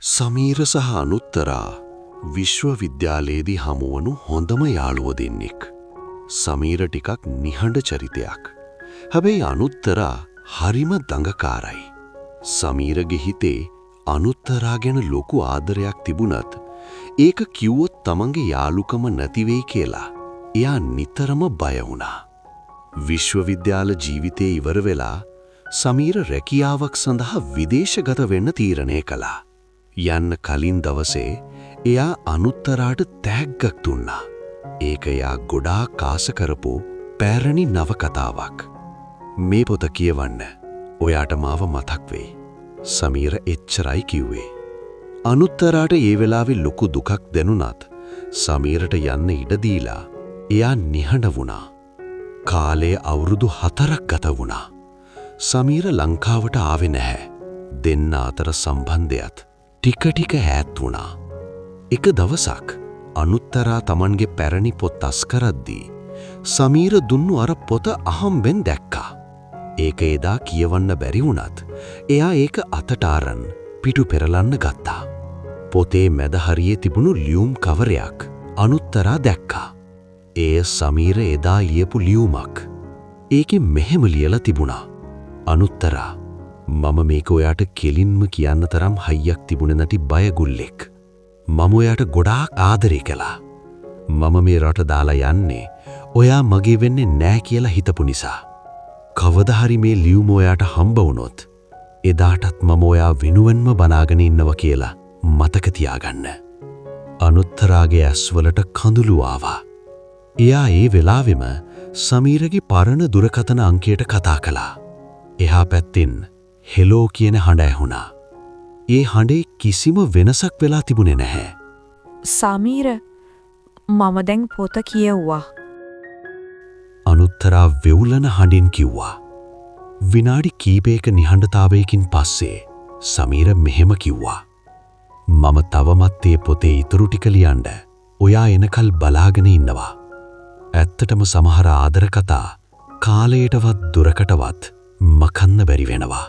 සමීර සහ අනුත්තරා විශ්වවිද්‍යාලයේදී හමුවනු හොඳම යාළුවෝ දෙන්නෙක්. සමීර ටිකක් නිහඬ චරිතයක්. හැබැයි අනුත්තරා හරිම දඟකාරයි. සමීරගේ හිතේ අනුත්තරා ගැන ලොකු ආදරයක් තිබුණත් ඒක කිව්වොත් තමන්ගේ යාළුකම නැති වෙයි කියලා එයා නිතරම බය වුණා. විශ්වවිද්‍යාල ජීවිතේ ඉවර වෙලා සමීර රැකියාවක් සඳහා විදේශගත වෙන්න තීරණය කළා. යන්න කලින් දවසේ එයා අනුත්තරාට තෑග්ගක් දුන්නා. ඒක එයා ගොඩාක් ආස කරපු පැරණි නවකතාවක්. මේ පොත කියවන්න ඔයාට මාව මතක් වෙයි. සමීර එච්චරයි කිව්වේ. අනුත්තරාට ඒ වෙලාවේ ලොකු දුකක් දැනුණත් සමීරට යන්න ඉඩ දීලා එයා නිහඬ වුණා. කාලය අවුරුදු 4ක් ගත වුණා. සමීර ලංකාවට ආවේ නැහැ. දෙන්න අතර සම්බන්ධයත් ටික ටික ඈත් වුණා. එක දවසක් අනුත්තරා තමන්ගේ පැරණි පොත් අස් කරද්දී සමීර දුන්නු අර පොත අහම්බෙන් දැක්කා. ඒක එදා කියවන්න බැරි වුණත් එයා ඒක අතට අරන් පිටු පෙරලන්න ගත්තා. පොතේ මැද හරියේ තිබුණු ලියුම් කවරයක් අනුත්තරා දැක්කා. ඒ සමීර එදා ලියපු ලියුමක්. ඒකේ මෙහෙම ලියලා තිබුණා. අනුත්තරා, මම මේක ඔයාට කෙලින්ම කියන්න තරම් හයියක් තිබුණේ නැති බයගුල්ලෙක්. මම ඔයාට ගොඩාක් ආදරේ කළා. මම මේ රට දාලා යන්නේ ඔයා මගේ වෙන්නේ නෑ කියලා හිතපු නිසා. කවදා හරි මේ ලියුම ඔයාට හම්බ වුණොත් එදාටත් මම ඔයා වෙනුවෙන්ම බලාගෙන ඉන්නවා කියලා මතක තියාගන්න. අනුත්තරාගේ ඇස්වලට කඳුළු ආවා. එයා ඒ වෙලාවෙම සමීරගේ පරණ දුරකථන අංකයට කතා කළා. එහා පැත්තෙන් හෙලෝ කියන හඬ ඇහුණා. ඒ හඬේ කිසිම වෙනසක් වෙලා තිබුණේ නැහැ. සමීර, මම දැන් පොත කියවුවා. අනුත්තරා වෙවුලන හඬින් කිව්වා. විනාඩි කීපයක නිහඬතාවයකින් පස්සේ සමීර මෙහෙම කිව්වා. මම තවමත් ඒ පොතේ ඉතුරු ටික ලියන්න ඔයා එනකල් බලාගෙන ඉන්නවා. ඇත්තටම සමහර ආදර කතා කාලයටවත් දුරකටවත් මකන්න බැරි වෙනවා.